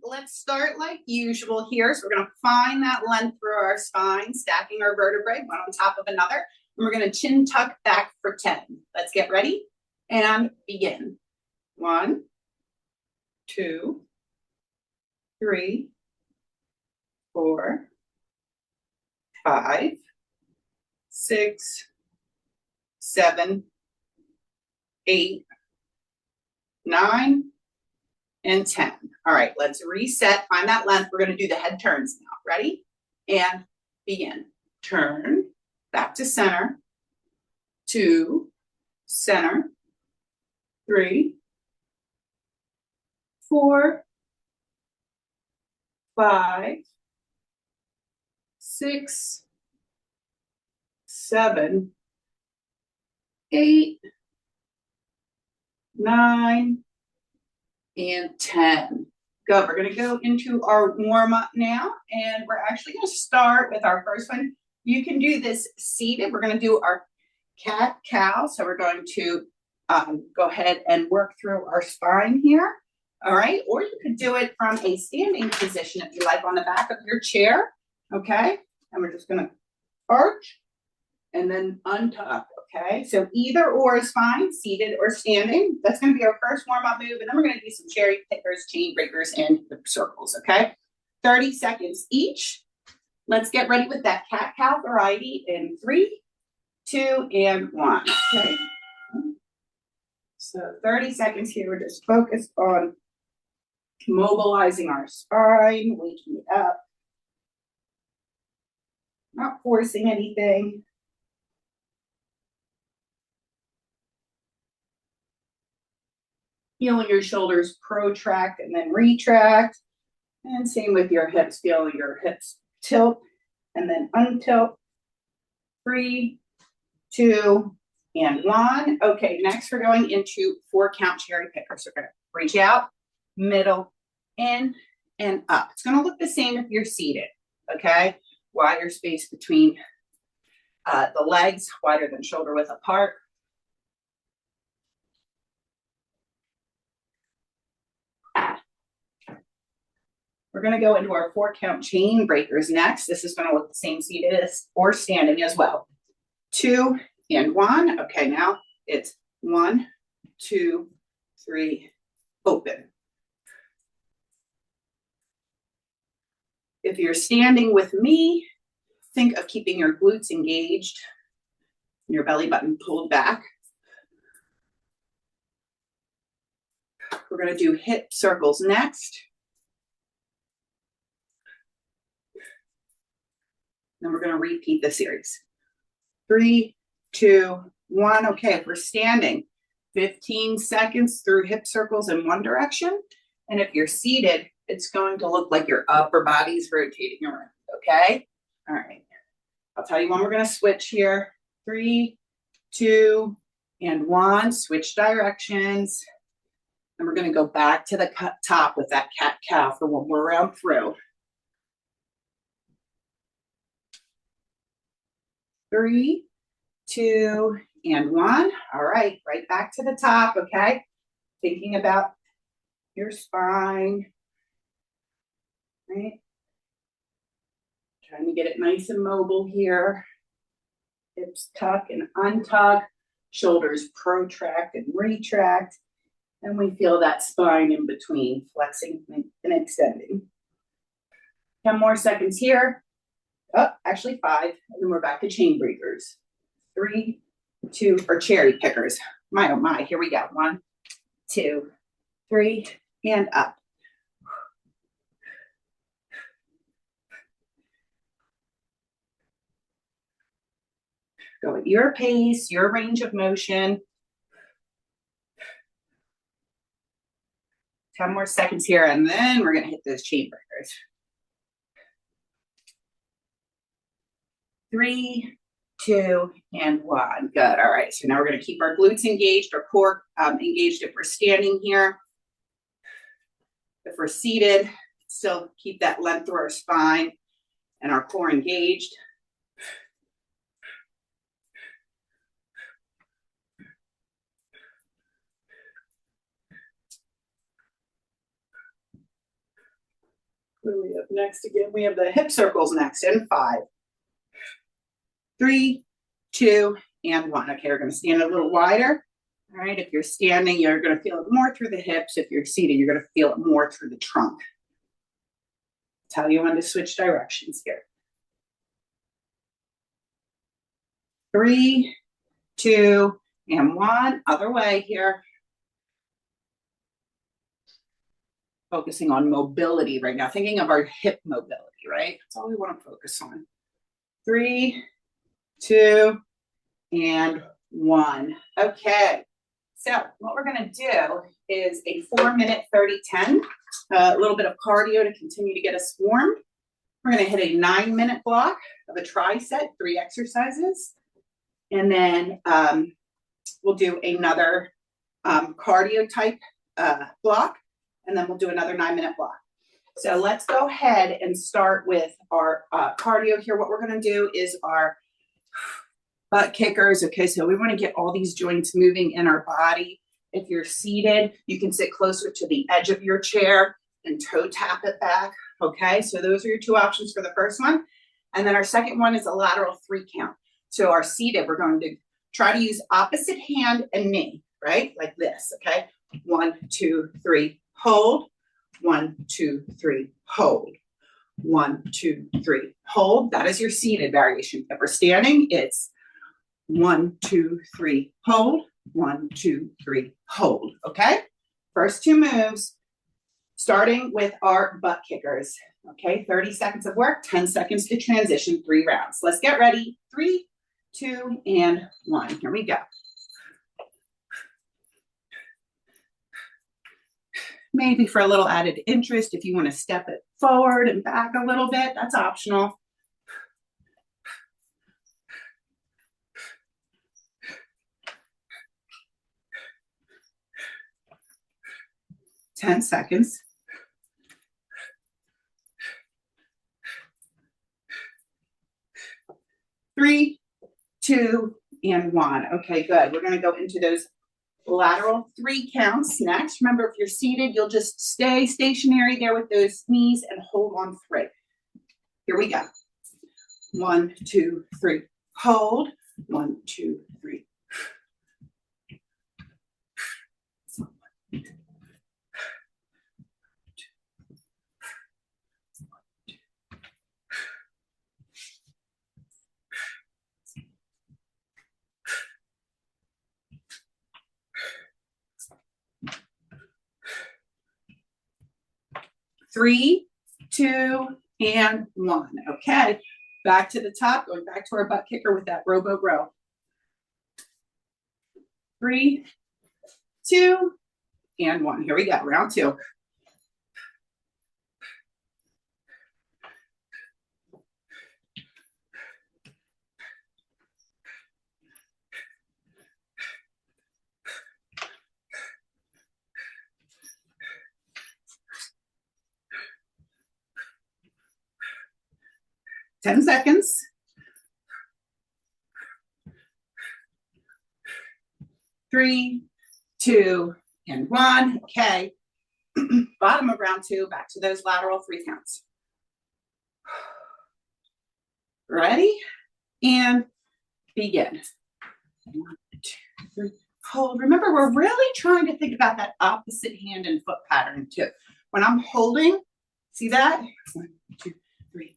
let's start like usual here. So we're going to find that length through our spine, stacking our vertebrae, one on top of another. And we're going to chin tuck back for 10. Let's get ready and begin. 1, 2, 3, 4, 5, 6, 7, 8, 9, and 10. All right, let's reset, find that length. We're going to do the head turns now. Ready? And begin. Turn, back to center, 2, center, 3, 4, 5, 6, 7, 8, 9, and 10. Go. We're going to go into our warm-up now, and we're actually going to start with our first one. You can do this seated. We're going to do our cat-cow. So we're going to go ahead and work through our spine here. All right. Or you could do it from a standing position if you like, on the back of your chair. Okay. And we're just going to arch and then untuck. Okay, so either or is fine, seated or standing. That's going to be our first warm-up move, and then we're going to do some cherry pickers, chain breakers, and hip circles, okay? 30 seconds each. Let's get ready with that cat-cow variety in 3, 2, and 1, okay? So 30 seconds here. We're just focused on mobilizing our spine, waking it up, not forcing anything. Feeling your shoulders protract and then retract. And same with your hips, feeling your hips tilt and then untilt. 3, 2, and 1. Okay, next we're going into 4 count cherry pickers. So we're going to reach out, middle, in, and up. It's going to look the same if you're seated, okay? Wider space between the legs, wider than shoulder width apart. We're going to go into our 4 count chain breakers next. This is going to look the same seated as or standing as well. 2 and 1. Okay, now it's 1, 2, 3, open. If you're standing with me, think of keeping your glutes engaged, your belly button pulled back. We're going to do hip circles next. Then we're going to repeat the series. 3, 2, 1. Okay, if we're standing, 15 seconds through hip circles in one direction. And if you're seated, it's going to look like your upper body's rotating around, okay? All right. I'll tell you when we're going to switch here. 3, 2, and 1. Switch directions. And we're going to go back to the top with that cat-cow for one more round through. 3, 2, and 1. All right, right back to the top, okay? Thinking about your spine, right? Trying to get it nice and mobile here. Hips tuck and untuck, shoulders protract and retract, and we feel that spine in between, flexing and extending. 10 more seconds here. Oh, actually 5, and then we're back to chain breakers. 3, 2, or cherry pickers. My, oh my, here we go. 1, 2, 3, and up. Go at your pace, your range of motion. 10 more seconds here, and then we're gonna hit those chain breakers. 3, 2, and 1. Good. All right. So now we're going to keep our glutes engaged, our core engaged if we're standing here. If we're seated, still keep that length through our spine and our core engaged. What do we have next again? We have the hip circles next in 5, 3, 2, and 1. Okay, we're going to stand a little wider. All right, if you're standing, you're going to feel it more through the hips. If you're seated, you're going to feel it more through the trunk. Tell you when to switch directions here. 3, 2, and 1. Other way here. Focusing on mobility right now, thinking of our hip mobility, right? That's all we want to focus on. 3, 2, and 1. Okay, so what we're going to do is a 4-minute 30-10, a little bit of cardio to continue to get us warmed. We're going to hit a 9-minute block of a tricep, 3 exercises, and then we'll do another cardio type block, and then we'll do another 9-minute block. So let's go ahead and start with our cardio here. What we're going to do is our butt kickers. Okay, so we want to get all these joints moving in our body. If you're seated, you can sit closer to the edge of your chair and toe tap it back. Okay, so those are your 2 options for the first one. And then our second one is a lateral 3 count. So our seated, we're going to try to use opposite hand and knee, right? Like this, okay? 1, 2, 3, hold. 1, 2, 3, hold. 1, 2, 3, hold. That is your seated variation. If we're standing, it's 1, 2, 3, hold. 1, 2, 3, hold. Okay? First 2 moves, starting with our butt kickers. Okay, 30 seconds of work, 10 seconds to transition, 3 rounds. Let's get ready. 3, 2, and 1. Here we go. Maybe for a little added interest, if you want to step it forward and back a little bit, that's optional. Ten seconds. 3, 2, and 1. Okay, good. We're going to go into those lateral 3 counts next. Remember, if you're seated, you'll just stay stationary there with those knees and hold on 3. Here we go. 1, 2, 3. Hold. 1, 2, 3. 3, 2, and 1. Okay, back to the top, going back to our butt kicker with that robo row. 3, 2, and 1. Here we go, round 2. Ten seconds. 3, 2, and 1. Okay. Bottom of round 2, back to those lateral 3 counts. Ready? And begin. 1, 2, 3. Hold. Remember, we're really trying to think about that opposite hand and foot pattern too. When I'm holding, see that? 1, 2, 3.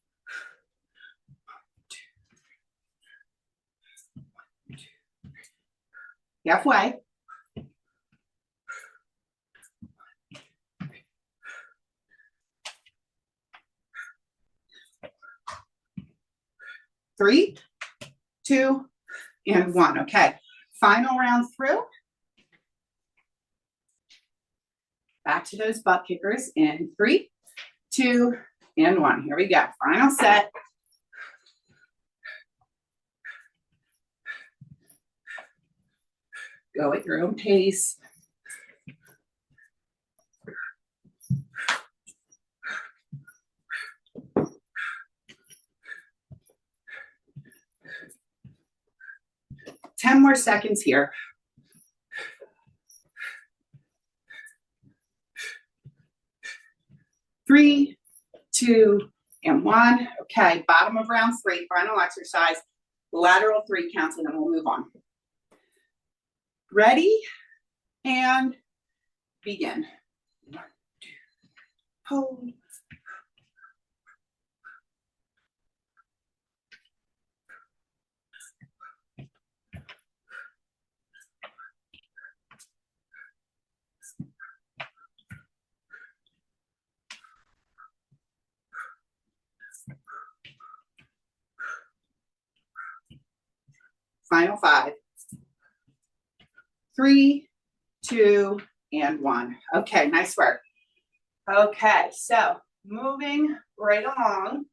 Halfway. 3, 2, and 1. Okay, final round through. Back to those butt kickers in 3, 2, and 1. Here we go. Final set. Go at your own pace. Ten more seconds here. 3, 2, and 1. Okay, bottom of round 3, final exercise, lateral 3 counts, and then we'll move on. Ready, and begin. 1, 2, hold. Final 5. 3, 2, and 1. Okay, nice work. Okay, so moving right along,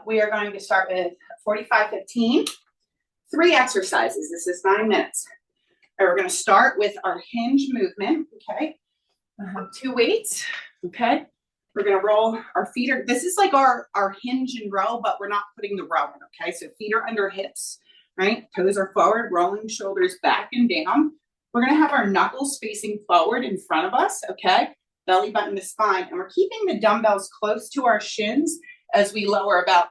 we are going to start with 45-15, 3 exercises. This is 9 minutes. And we're going to start with our hinge movement. Okay, I have 2 weights. Okay, we're going to roll our feet. This is like our hinge and row, but we're not putting the row in. Okay, so feet are under hips, right? Toes are forward, rolling shoulders back and down. We're going to have our knuckles facing forward in front of us. Okay, belly button to spine, and we're keeping the dumbbells close to our shins as we lower about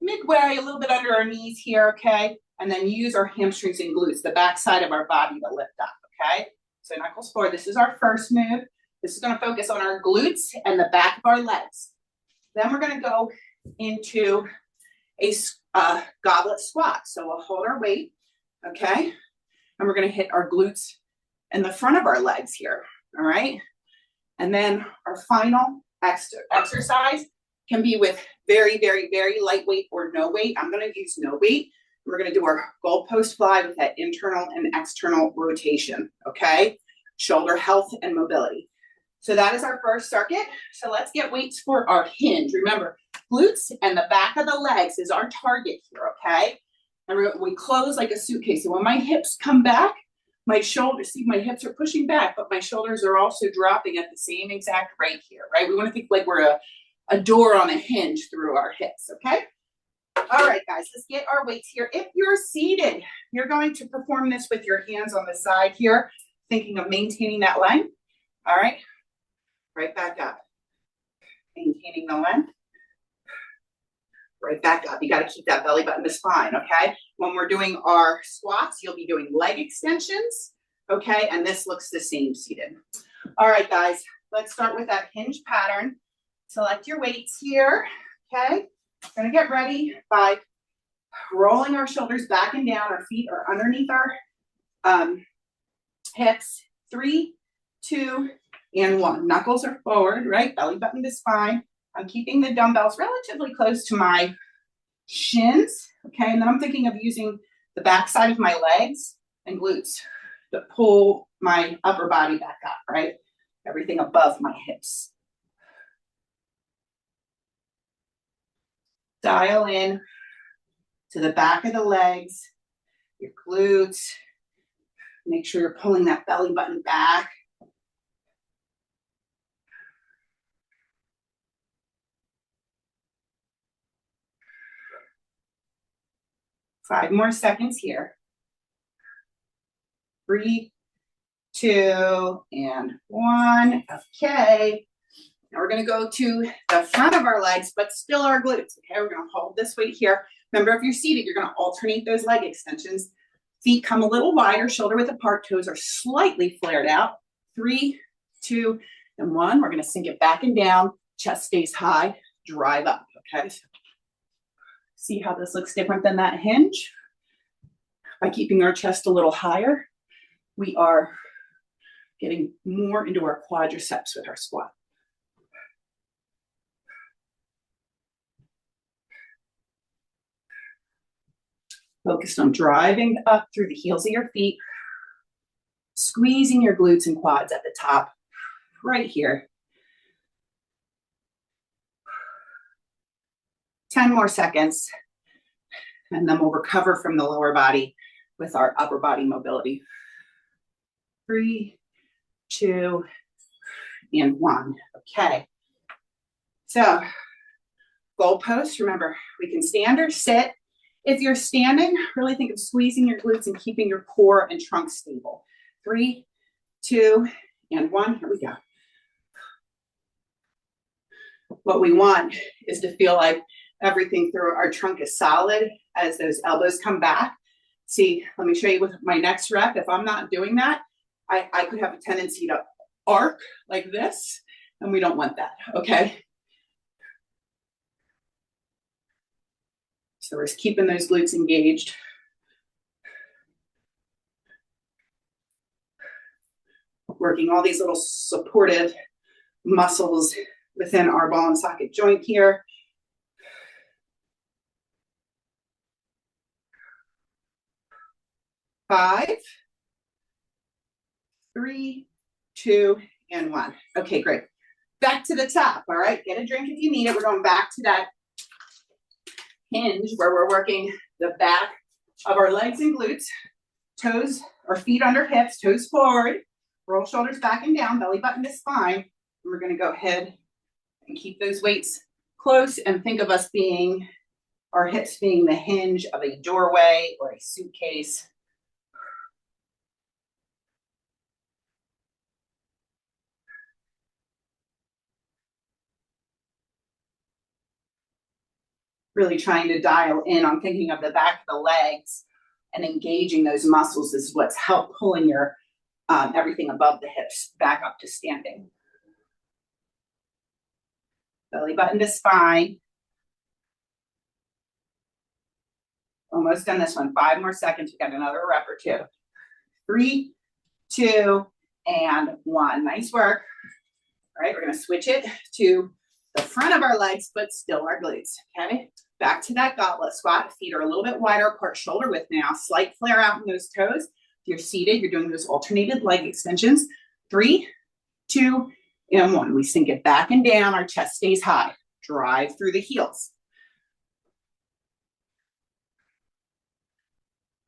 midway, a little bit under our knees here. Okay, and then use our hamstrings and glutes, the back side of our body, to lift up. Okay, so knuckles forward. This is our first move. This is going to focus on our glutes and the back of our legs. Then we're going to go into a goblet squat. So we'll hold our weight, okay? And we're going to hit our glutes and the front of our legs here, all right? And then our final exercise can be with very, very, very light weight or no weight. I'm going to use no weight. We're going to do our goalpost fly with that internal and external rotation, okay? Shoulder health and mobility. So that is our first circuit. So let's get weights for our hinge. Remember, glutes and the back of the legs is our target here, okay? And we close like a suitcase. So when my hips come back, my shoulders, see, my hips are pushing back, but my shoulders are also dropping at the same exact rate here, right? We want to think like we're a door on a hinge through our hips, okay? All right, guys, let's get our weights here. If you're seated, you're going to perform this with your hands on the side here, thinking of maintaining that length. All right, right back up. Maintaining the length. Right back up. You got to keep that belly button to spine, okay? When we're doing our squats, you'll be doing leg extensions, okay? And this looks the same seated. All right, guys, let's start with that hinge pattern. Select your weights here, okay? We're gonna get ready by rolling our shoulders back and down. Our feet are underneath our hips. 3, 2, and 1. Knuckles are forward, right? Belly button to spine. I'm keeping the dumbbells relatively close to my shins, okay? And then I'm thinking of using the back side of my legs and glutes to pull my upper body back up, right? Everything above my hips. Dial in to the back of the legs, your glutes. Make sure you're pulling that belly button back. Five more seconds here. 3, 2, and 1. Okay. Now we're going to go to the front of our legs, but still our glutes. Okay, we're going to hold this weight here. Remember, if you're seated, you're going to alternate those leg extensions. Feet come a little wider, shoulder width apart, toes are slightly flared out. 3, 2, and 1. We're going to sink it back and down. Chest stays high, drive up. Okay. See how this looks different than that hinge? By keeping our chest a little higher, we are getting more into our quadriceps with our squat. Focused on driving up through the heels of your feet, squeezing your glutes and quads at the top, right here. 10 more seconds, and then we'll recover from the lower body with our upper body mobility. 3, 2, and 1. Okay. So, goalposts, remember, we can stand or sit. If you're standing, really think of squeezing your glutes and keeping your core and trunk stable. 3, 2, and 1. Here we go. What we want is to feel like everything through our trunk is solid as those elbows come back. See, let me show you with my next rep. If I'm not doing that, I could have a tendency to arc like this, and we don't want that, okay? So we're just keeping those glutes engaged. Working all these little supportive muscles within our ball and socket joint here. 5, 3, 2, and 1. Okay, great. Back to the top, all right? Get a drink if you need it. We're going back to that hinge where we're working the back of our legs and glutes. Toes or feet under hips, toes forward. Roll shoulders back and down, belly button to spine. And we're going to go ahead and keep those weights close and think of us being, our hips being the hinge of a doorway or a suitcase. Really trying to dial in on thinking of the back of the legs and engaging those muscles is what's helped pulling your everything above the hips back up to standing. Belly button to spine. Almost done this one. 5 more seconds. We got another rep or 2. 3, 2, and 1. Nice work. All right, we're going to switch it to the front of our legs, but still our glutes. Okay, back to that goblet squat. Feet are a little bit wider apart, shoulder width now. Slight flare out in those toes. If you're seated, you're doing those alternated leg extensions. 3, 2, and 1. We sink it back and down. Our chest stays high. Drive through the heels.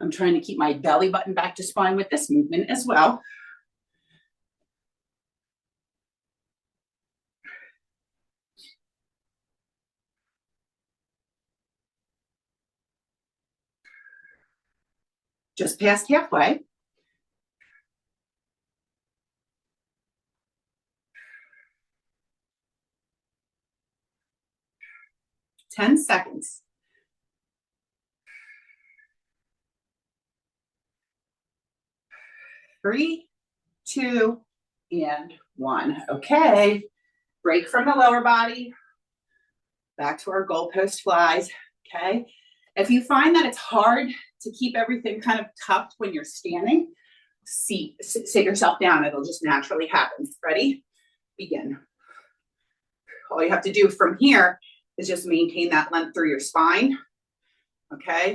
I'm trying to keep my belly button back to spine with this movement as well. Just past halfway. 10 seconds. 3, 2, and 1. Okay, break from the lower body. Back to our goalpost flies, okay? If you find that it's hard to keep everything kind of tucked when you're standing, sit yourself down. It'll just naturally happen. Ready? Begin. All you have to do from here is just maintain that length through your spine, okay?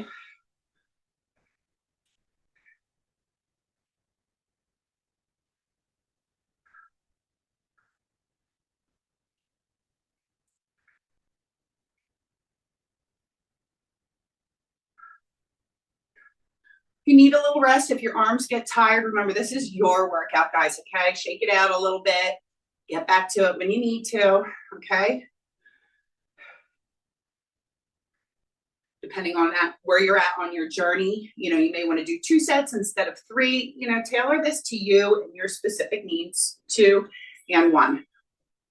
If you need a little rest, if your arms get tired, remember this is your workout, guys, okay? Shake it out a little bit. Get back to it when you need to, okay? Depending on that, where you're at on your journey, you know, you may want to do 2 sets instead of 3. You know, tailor this to you and your specific needs. 2 and 1.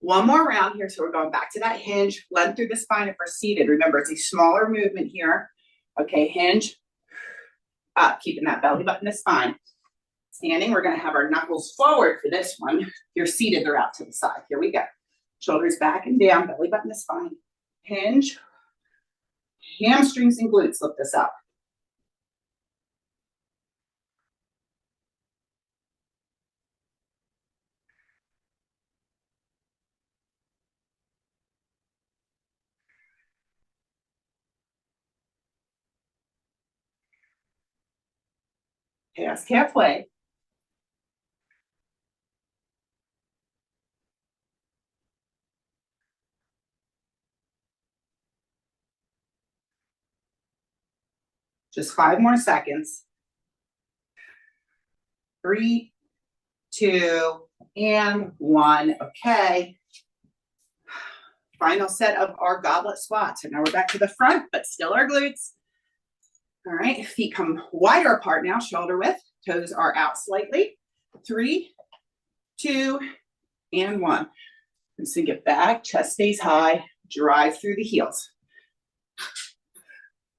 One more round here. So we're going back to that hinge, length through the spine if we're seated. Remember, it's a smaller movement here. Okay, hinge up, keeping that belly button to spine. Standing, we're going to have our knuckles forward for this one. If you're seated, they're out to the side. Here we go. Shoulders back and down, belly button to spine. Hinge. Hamstrings and glutes, lift this up. Past halfway. Just 5 more seconds. 3, 2, and 1. Okay. Final set of our goblet squats. And now we're back to the front, but still our glutes. All right, feet come wider apart now, shoulder width. Toes are out slightly. 3, 2, and 1. And sink it back, chest stays high, drive through the heels.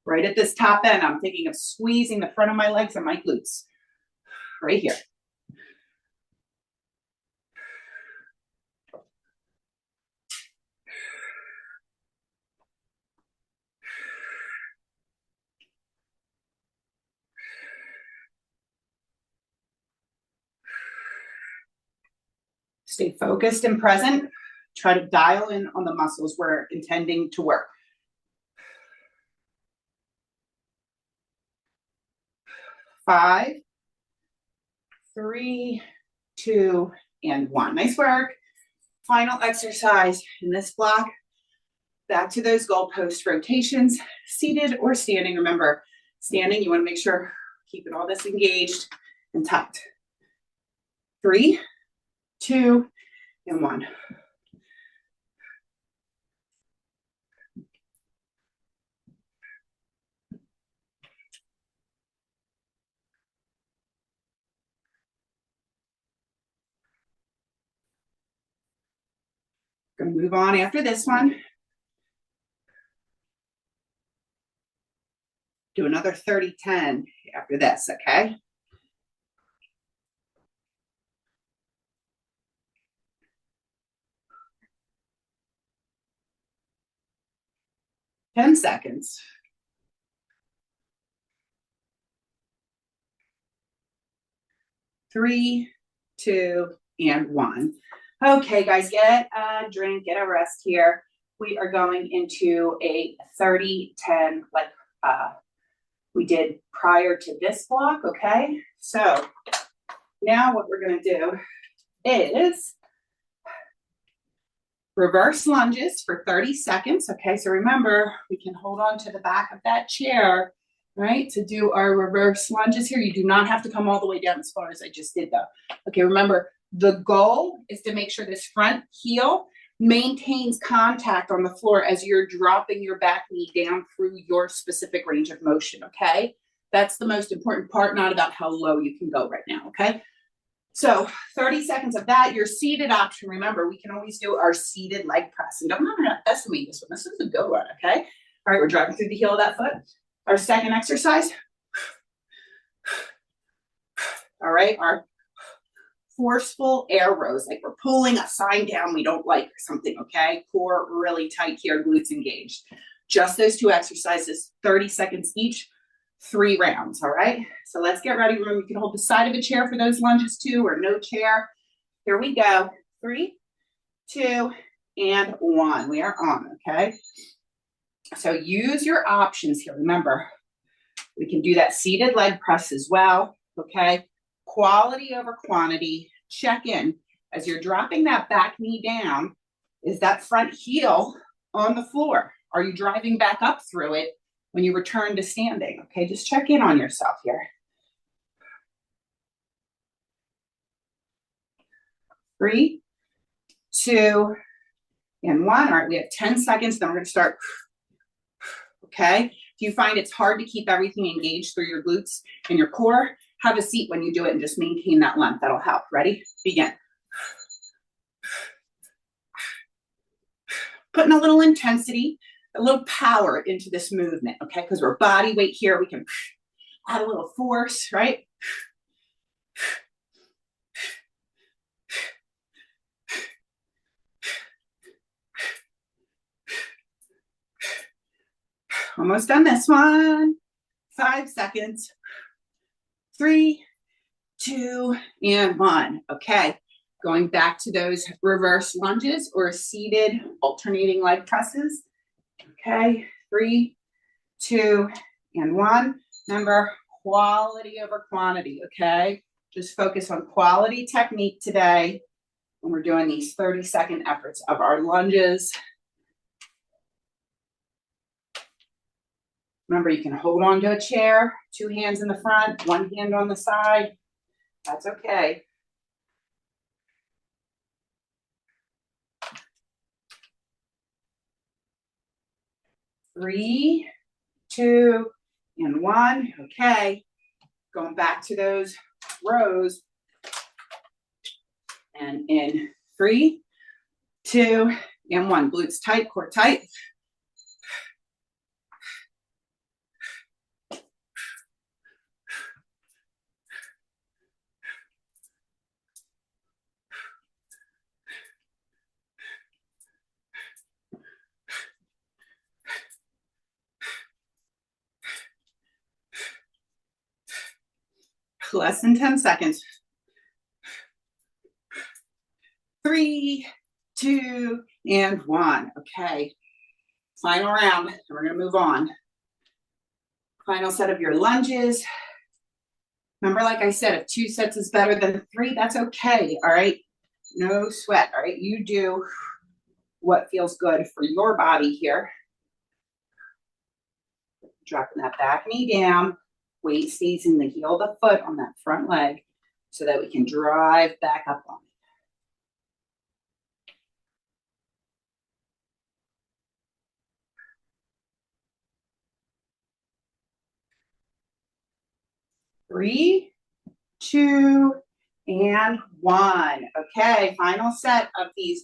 Right at this top end, I'm thinking of squeezing the front of my legs and my glutes. Right here. Stay focused and present. Try to dial in on the muscles we're intending to work. 5, 3, 2, and 1. Nice work. Final exercise in this block. Back to those goalpost rotations, seated or standing. Remember, standing, you want to make sure keeping all this engaged and tucked. 3, 2, and 1. Gonna move on after this one. Do another 30-10 after this, okay? Ten seconds. 3, 2, and 1. Okay, guys, get a drink, get a rest here. We are going into a 30-10 like we did prior to this block, okay? So now what we're gonna do is reverse lunges for 30 seconds, okay? So remember, we can hold on to the back of that chair, right? To do our reverse lunges here. You do not have to come all the way down as far as I just did though. Okay, remember, the goal is to make sure this front heel maintains contact on the floor as you're dropping your back knee down through your specific range of motion, okay? That's the most important part, not about how low you can go right now, okay? So 30 seconds of that. Your seated option, remember, we can always do our seated leg press. And don't underestimate this one. This is a good one, okay? All right, we're driving through the heel of that foot. Our second exercise. All right, our forceful air rows, like we're pulling a sign down we don't like or something, okay? Core really tight here, glutes engaged. Just those two exercises, 30 seconds each, 3 rounds, all right? So let's get ready. Remember, you can hold the side of a chair for those lunges too, or no chair. Here we go. 3, 2, and 1. We are on, okay? So use your options here. Remember, we can do that seated leg press as well, okay? Quality over quantity. Check in. As you're dropping that back knee down, is that front heel on the floor? Are you driving back up through it when you return to standing? Okay, just check in on yourself here. 3, 2, and 1. All right, we have 10 seconds, then we're gonna start. Okay, if you find it's hard to keep everything engaged through your glutes and your core, have a seat when you do it and just maintain that length. That'll help. Ready? Begin. Putting a little intensity, a little power into this movement, okay? Because we're body weight here, we can add a little force, right? Almost done this one. 5 seconds. 3, 2, and 1. Okay, going back to those reverse lunges or seated alternating leg presses. Okay, 3, 2, and 1. Remember, quality over quantity, okay? Just focus on quality technique today when we're doing these 30-second efforts of our lunges. Remember, you can hold on to a chair, 2 hands in the front, 1 hand on the side. That's okay. Three, 2, and 1. Okay. Going back to those rows. And in 3, 2, and 1. Glutes tight, core tight. Less than 10 seconds. 3, 2, and 1. Okay. Final round, and we're gonna move on. Final set of your lunges. Remember, like I said, if 2 sets is better than 3, that's okay, all right? No sweat, all right? You do what feels good for your body here. Dropping that back knee down. Weight stays in the heel of the foot on that front leg so that we can drive back up on it. Three, 2, and 1. Okay, final set of these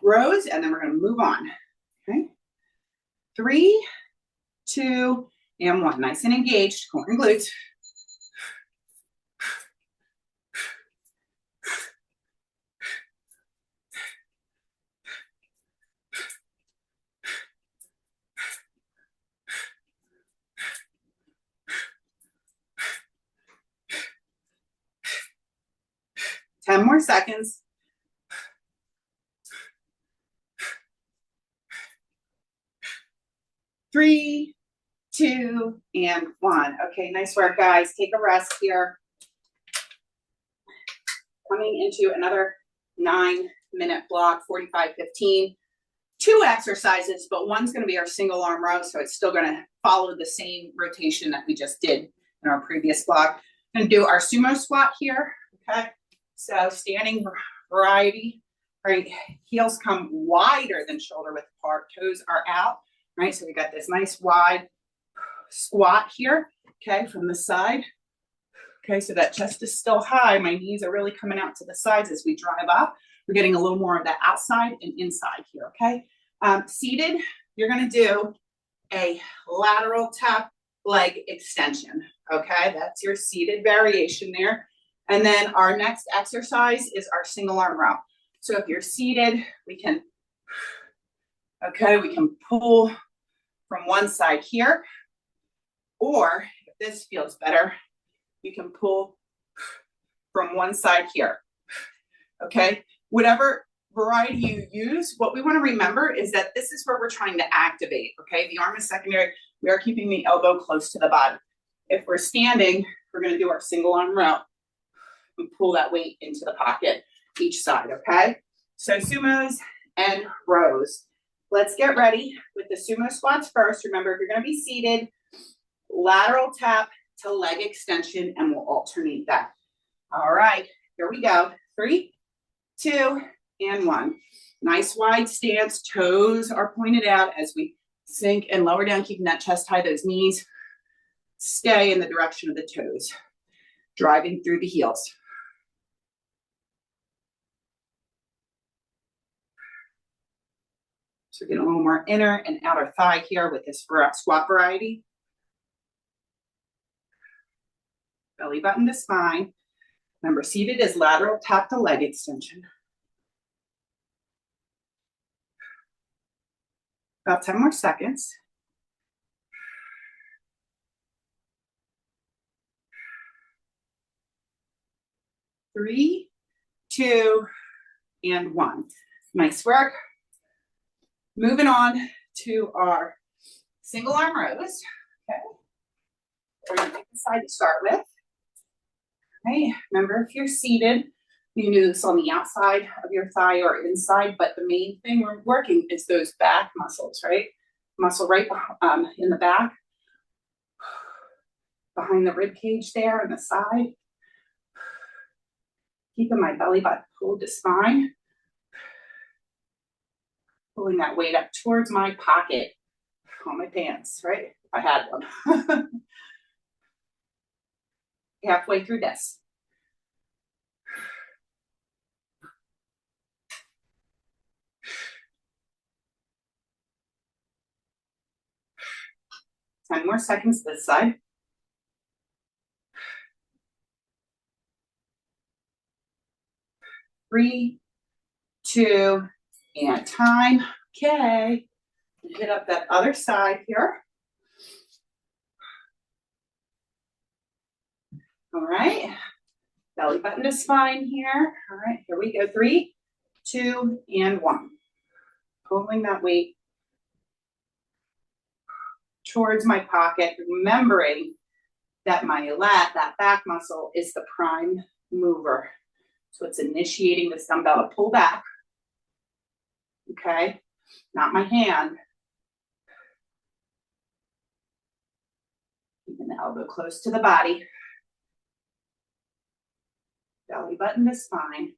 rows, and then we're gonna move on. Okay, 3, 2, and 1. Nice and engaged, core and glutes. Ten more seconds. 3, 2, and 1. Okay, nice work, guys. Take a rest here. Coming into another 9-minute block, 45, 15. 2 exercises, but one's going to be our single arm row, so it's still going to follow the same rotation that we just did in our previous block. I'm going to do our sumo squat here, okay? So standing variety, right? Heels come wider than shoulder width apart, toes are out, right? So we got this nice wide squat here, okay, from the side. Okay, so that chest is still high. My knees are really coming out to the sides as we drive up. We're getting a little more of that outside and inside here, okay? Seated, you're gonna do a lateral tap leg extension, okay? That's your seated variation there. And then our next exercise is our single arm row. So if you're seated, we can pull from one side here, or if this feels better, you can pull from one side here, okay? Whatever variety you use, what we wanna remember is that this is where we're trying to activate, okay? The arm is secondary. We are keeping the elbow close to the body. If we're standing, we're gonna do our single arm row and pull that weight into the pocket each side, okay? So sumos and rows. Let's get ready with the sumo squats first. Remember, if you're gonna be seated, lateral tap to leg extension, and we'll alternate that. All right, here we go. 3, 2, and 1. Nice wide stance, toes are pointed out as we sink and lower down, keeping that chest high, those knees stay in the direction of the toes, driving through the heels. So get a little more inner and outer thigh here with this squat variety. Belly button to spine. Remember, seated is lateral tap to leg extension. About 10 more seconds. 3, 2, and 1. Nice work. Moving on to our single arm rows. Okay. We're going to pick the side to start with. Okay. Remember, if you're seated, you can do this on the outside of your thigh or inside, but the main thing we're working is those back muscles, right? Muscle right in the back, behind the rib cage there on the side. Keeping my belly button pulled to spine. Pulling that weight up towards my pocket on my pants, right? If I had one. Halfway through this. 10 more seconds this side. 3, 2, and time. Okay. Hit up that other side here. All right. Belly button to spine here. All right, here we go. 3, 2, and 1. Pulling that weight towards my pocket, remembering that my lat, that back muscle, is the prime mover. So it's initiating this dumbbell to pull back. Okay, not my hand. Keeping the elbow close to the body. Belly button to spine.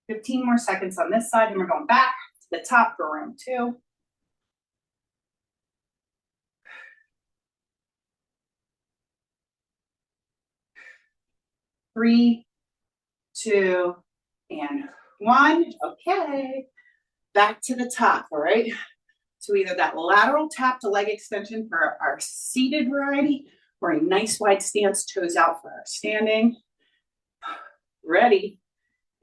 15 more seconds on this side, and we're going back to the top for round 2. 3, 2, and 1. Okay, back to the top, all right? So either that lateral tap to leg extension for our seated variety, or a nice wide stance, toes out for our standing. Ready,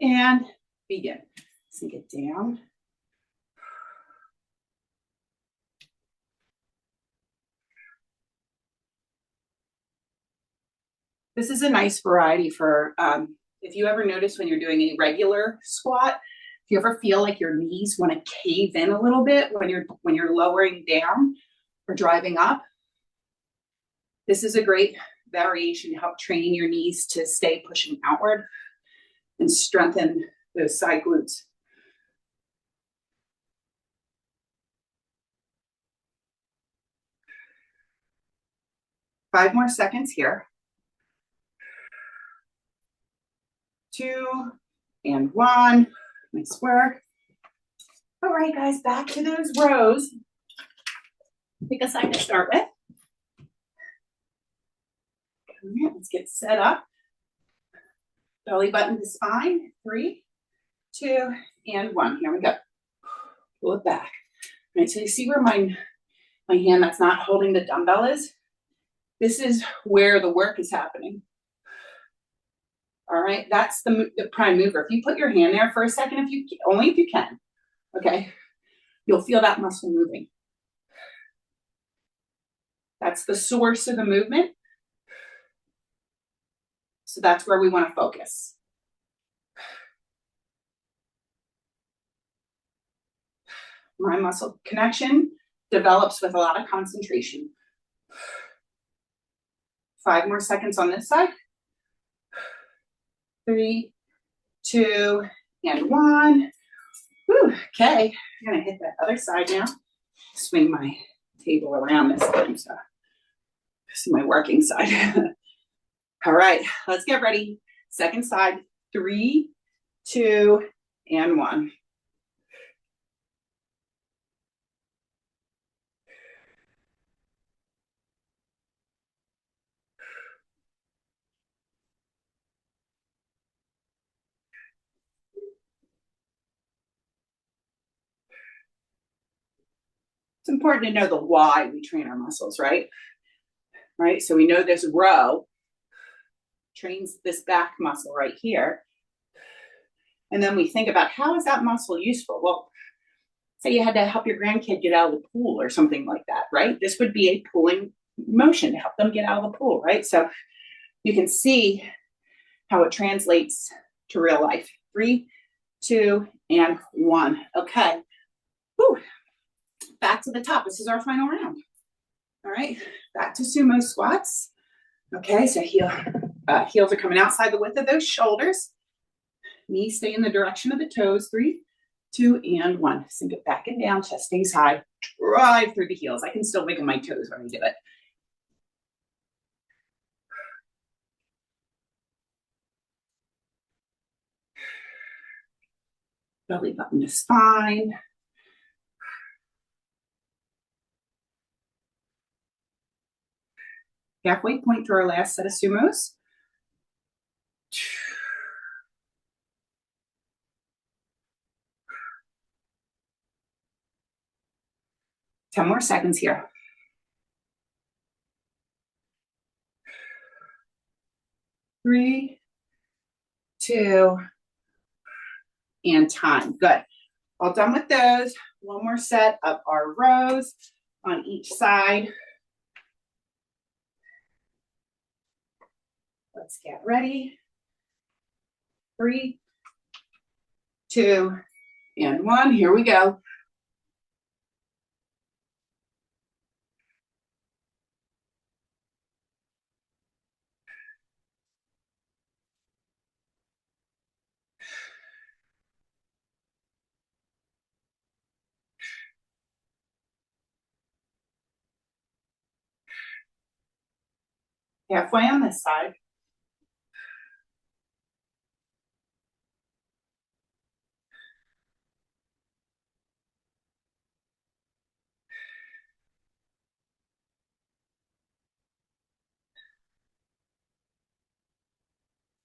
and begin. Sink it down. This is a nice variety for, if you ever notice when you're doing a regular squat, if you ever feel like your knees want to cave in a little bit when you're lowering down or driving up, this is a great variation to help train your knees to stay pushing outward and strengthen those side glutes. Five more seconds here. 2, and 1. Nice work. All right, guys, back to those rows. Pick a side to start with. All right, let's get set up. Belly button to spine. 3, 2, and 1. Here we go. Pull it back. All right, so you see where my hand that's not holding the dumbbell is? This is where the work is happening. All right, that's the prime mover. If you put your hand there for a second, only if you can, okay, you'll feel that muscle moving. That's the source of the movement. So that's where we want to focus. My muscle connection develops with a lot of concentration. 5 more seconds on this side. 3, 2, and 1. Whew, okay, I'm gonna hit that other side now. Swing my table around this time, so this is my working side. All right, let's get ready. Second side, 3, 2, and 1. It's important to know the why we train our muscles, right? Right, so we know this row trains this back muscle right here. And then we think about, how is that muscle useful? Well, say you had to help your grandkid get out of the pool or something like that, right? This would be a pulling motion to help them get out of the pool, right? So you can see how it translates to real life. 3, 2, and 1. Okay. Whew. Back to the top. This is our final round. All right. Back to sumo squats. Okay. So heels are coming outside the width of those shoulders. Knees stay in the direction of the toes. 3, 2, and 1. Sink it back and down. Chest stays high. Drive through the heels. I can still wiggle my toes when I do it. Belly button to spine. Halfway point through our last set of sumos. 10 more seconds here. 3, 2, and time. Good. All done with those. One more set of our rows on each side. Let's get ready. 3, 2, and 1. Here we go. Halfway on this side.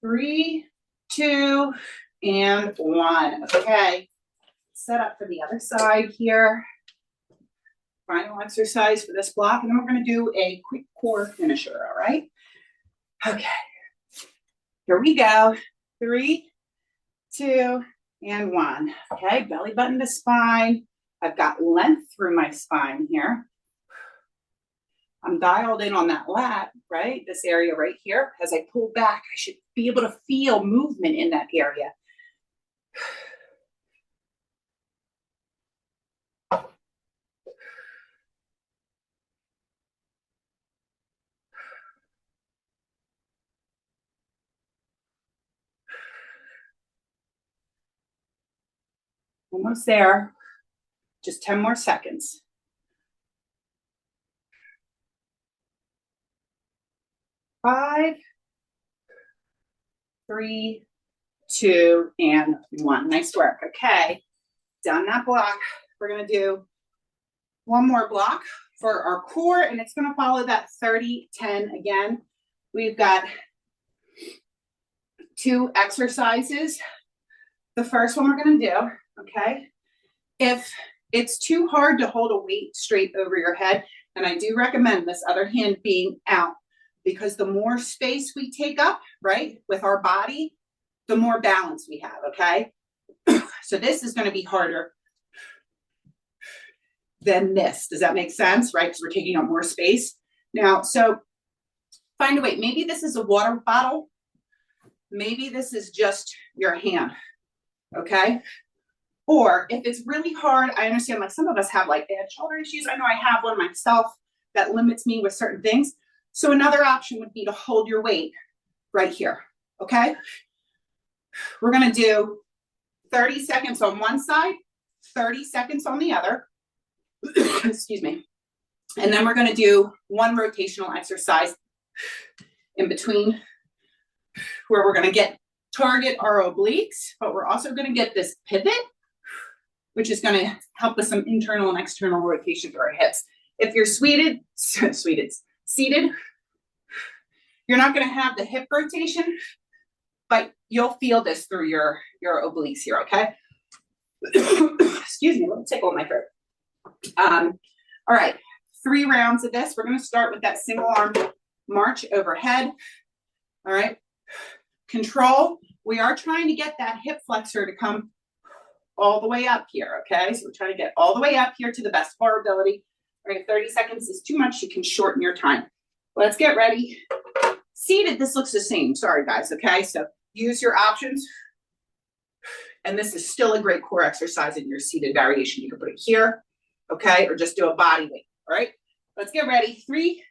3, 2, and 1. Okay. Set up for the other side here. Final exercise for this block, and then we're going to do a quick core finisher. All right. Okay. Here we go. 3, 2, and 1. Okay. Belly button to spine. I've got length through my spine here. I'm dialed in on that lat, right? This area right here. As I pull back, I should be able to feel movement in that area. Almost there. Just 10 more seconds. 5, 3, 2, and 1. Nice work. Okay. Done that block. We're going to do one more block for our core, and it's going to follow that 30-10 again. We've got 2 exercises. The first one we're going to do, okay? If it's too hard to hold a weight straight over your head, and I do recommend this other hand being out, because the more space we take up, right, with our body, the more balance we have, okay? So this is going to be harder than this. Does that make sense, right? Because we're taking up more space. Now, so find a way. Maybe this is a water bottle. Maybe this is just your hand, okay? Or if it's really hard, I understand, like some of us have like bad shoulder issues. I know I have one myself that limits me with certain things. So another option would be to hold your weight right here, okay? We're going to do 30 seconds on one side, 30 seconds on the other. Excuse me. And then we're going to do one rotational exercise in between where we're going to target our obliques, but we're also going to get this pivot, which is going to help with some internal and external rotation through our hips. If you're seated, you're not going to have the hip rotation, but you'll feel this through your obliques here, okay? Excuse me, let me tickle my throat. All right, 3 rounds of this. We're going to start with that single arm march overhead. All right, control. We are trying to get that hip flexor to come all the way up here, okay? So we're trying to get all the way up here to the best of our ability. All right, if 30 seconds is too much, you can shorten your time. Let's get ready. Seated, this looks the same. Sorry, guys, okay? So use your options. And this is still a great core exercise in your seated variation. You can put it here, okay? Or just do a body weight, all right? Let's get ready. 3,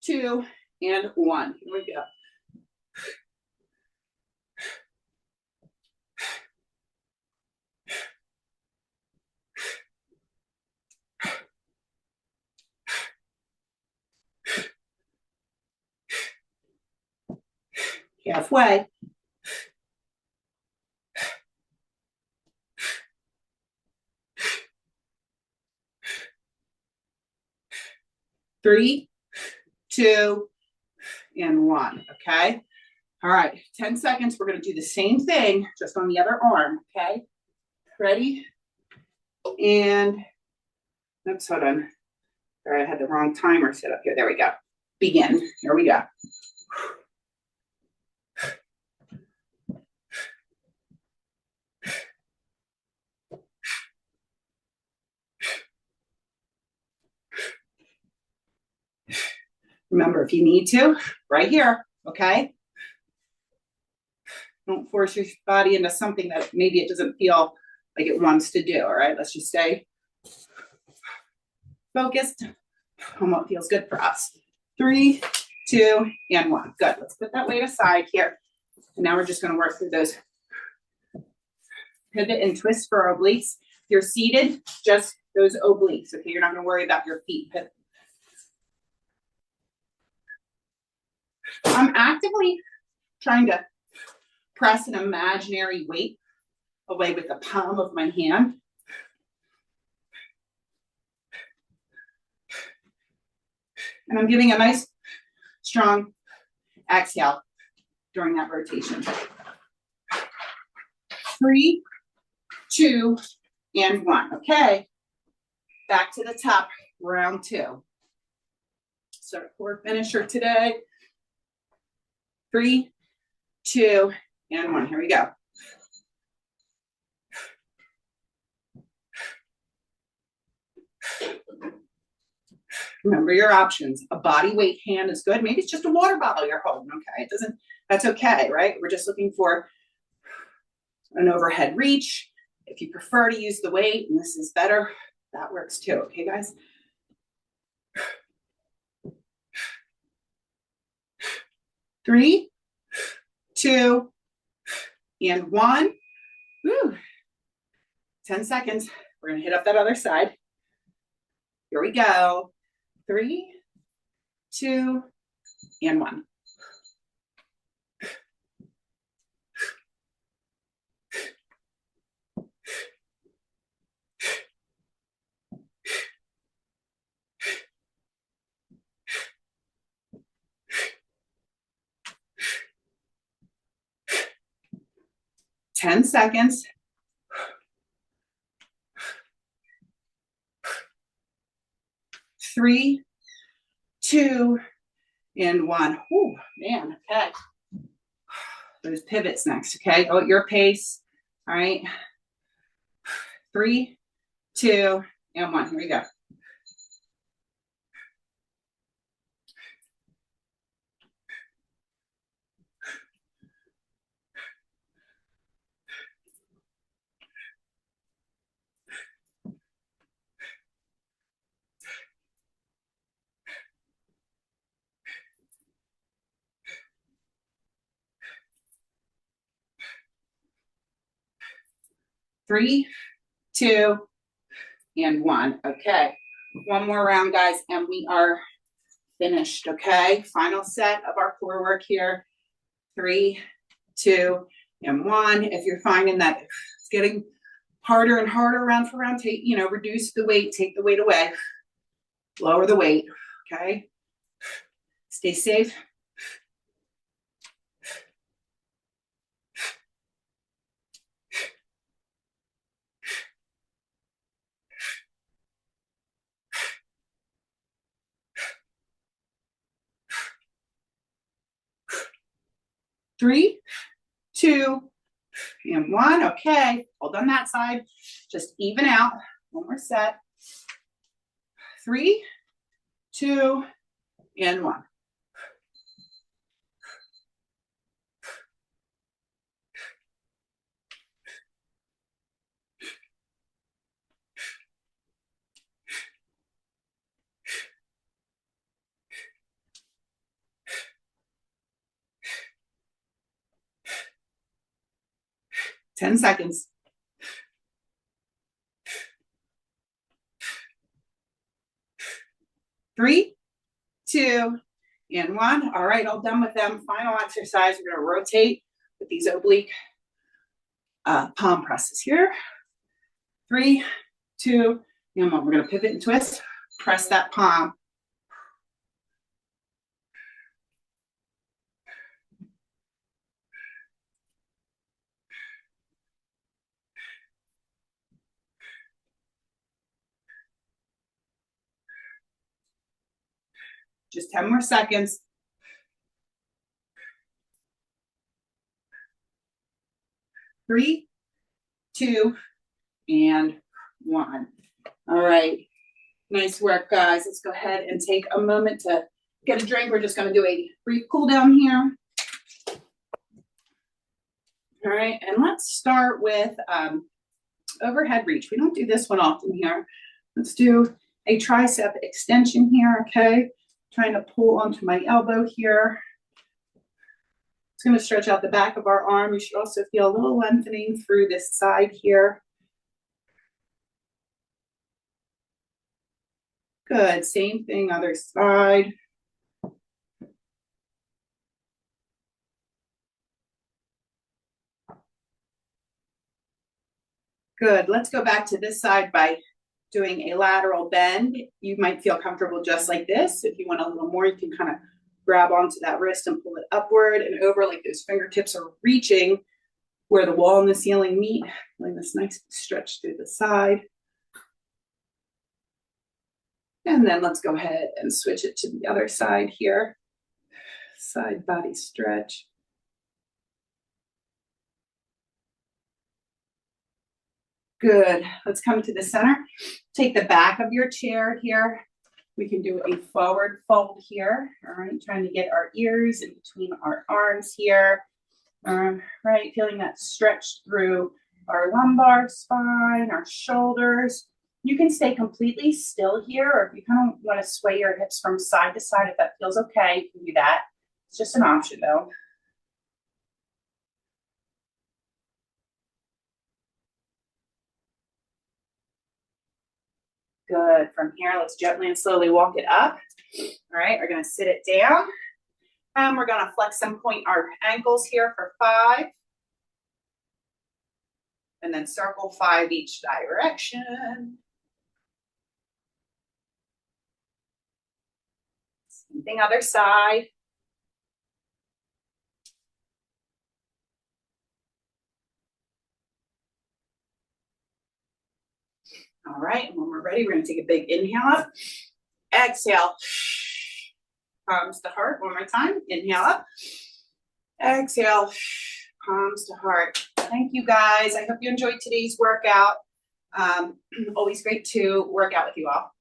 2, and 1. Here we go. Halfway. 3, 2, and 1, okay? All right, 10 seconds. We're going to do the same thing, just on the other arm, okay? Ready? And, oops, hold on. Sorry, I had the wrong timer set up here. There we go. Begin. Here we go. Remember, if you need to, right here, okay? Don't force your body into something that maybe it doesn't feel like it wants to do, all right? Let's just stay focused on what feels good for us. 3, 2, and 1. Good. Let's put that weight aside here. And now we're just going to work through those pivot and twist for obliques. If you're seated, just those obliques, okay? You're not going to worry about your feet pivot. I'm actively trying to press an imaginary weight away with the palm of my hand. And I'm giving a nice, strong exhale during that rotation. 3, 2, and 1. Okay. Back to the top, round 2. So core finisher today. 3, 2, and 1. Here we go. Remember your options. A body weight hand is good. Maybe it's just a water bottle you're holding, okay? That's okay, right? We're just looking for an overhead reach. If you prefer to use the weight, and this is better, that works too, okay, guys? 3, 2, and 1. Woo. 10 seconds. We're gonna hit up that other side. Here we go. 3, 2, and 1. Ten seconds. 3, 2, and 1. Oh, man, okay. Those pivots next, okay? Go at your pace, all right? 3, 2, and 1. Here we go. Three, 2, and 1. Okay. One more round, guys, and we are finished, okay? Final set of our core work here. 3, 2, and 1. If you're finding that it's getting harder and harder round for round, reduce the weight, take the weight away, lower the weight, okay? Stay safe. Three, 2, and 1. Okay, hold on that side. Just even out. One more set. 3, 2, and 1. Ten seconds. 3, 2, and 1. All right, all done with them. Final exercise. We're going to rotate with these oblique palm presses here. 3, 2, and 1. We're going to pivot and twist. Press that palm. Just 10 more seconds. 3, 2, and 1. All right. Nice work, guys. Let's go ahead and take a moment to get a drink. We're just going to do a brief cool down here. All right, and let's start with overhead reach. We don't do this one often here. Let's do a tricep extension here, okay? Trying to pull onto my elbow here. It's going to stretch out the back of our arm. You should also feel a little lengthening through this side here. Good, same thing, other side. Good, let's go back to this side by doing a lateral bend. You might feel comfortable just like this. If you want a little more, you can kind of grab onto that wrist and pull it upward and over, like those fingertips are reaching where the wall and the ceiling meet. Feeling this nice stretch through the side. And then let's go ahead and switch it to the other side here. Side body stretch. Good. Let's come to the center. Take the back of your chair here. We can do a forward fold here. All right, trying to get our ears in between our arms here. Right, feeling that stretch through our lumbar spine, our shoulders. You can stay completely still here, or if you kind of want to sway your hips from side to side, if that feels okay, you can do that. It's just an option though. Good. From here, let's gently and slowly walk it up. All right, we're going to sit it down. And we're going to flex and point our ankles here for 5. And then circle 5 each direction. Same thing, other side. All right, and when we're ready, we're going to take a big inhale up. Exhale. Palms to heart. One more time. Inhale up. Exhale. Palms to heart. Thank you, guys. I hope you enjoyed today's workout. Always great to work out with you all.